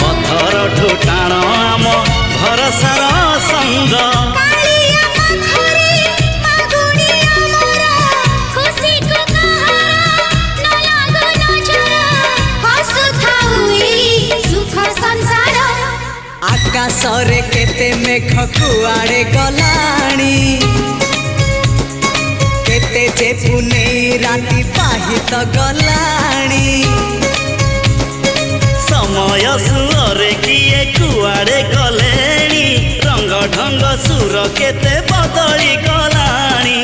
पत्थर ठुटाण आम भरसार संग आकाशरे केते मेघ कुआड़े गलाणी केते जे पुने राति पाहित गलाणी समय सुरे किए कुआड़े गलेणी रंग ढंग सुर केते बदली गलाणी।